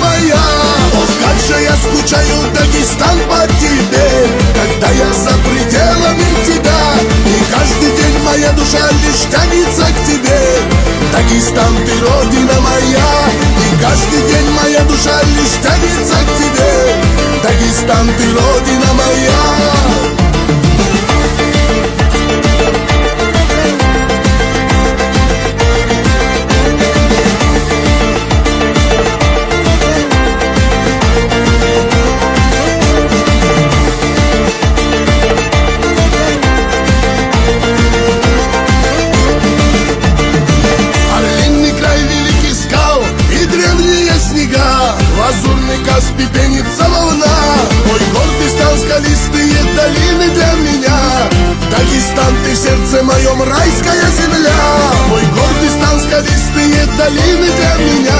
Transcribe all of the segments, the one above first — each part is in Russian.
моя. Ох, как же я скучаю, Дагестан, по тебе, когда я за пределами тебя. И каждый день моя душа лишь тянется к тебе. Дагестан, ты родина моя. И каждый день моя душа лишь тянется к тебе. Дагестан, ты родина моя. Лазурный Каспий пенится волна. Мой гордый стан, скалистые долины для меня. Дагестан, ты в сердце моем, райская земля. Мой гордый стан, скалистые долины для меня.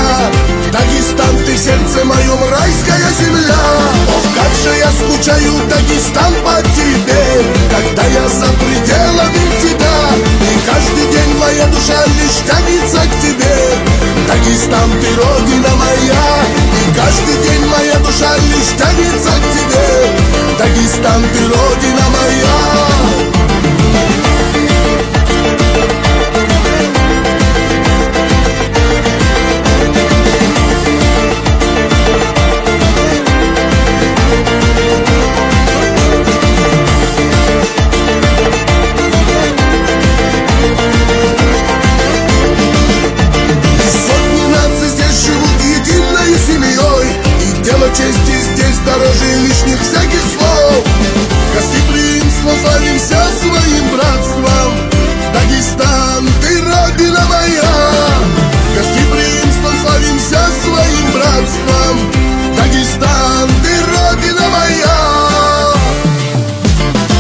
Дагестан, ты в сердце моем, райская земля. Ох, как же я скучаю, Дагестан, по тебе, когда я за пределами тебя. И каждый день моя душа лишь тянется к тебе. Дагестан, ты родина моя. И каждый день моя душа лишь тянется к тебе. Дагестан, ты родина моя. Чести здесь дороже лишних всяких слов. Гостеприимство, славимся своим братством. Дагестан, ты родина моя. Гостеприимство, славимся своим братством. Дагестан, ты родина моя.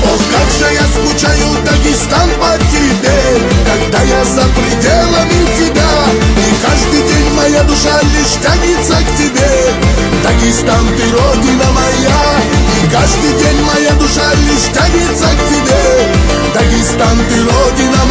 Ох, как же я скучаю, Дагестан, по тебе, когда я за пределами тебя. И каждый день моя душа лишь тянется к тебе. Дагестан, ты родина моя. И каждый день моя душа лишь тянется к тебе. Дагестан, ты родина моя.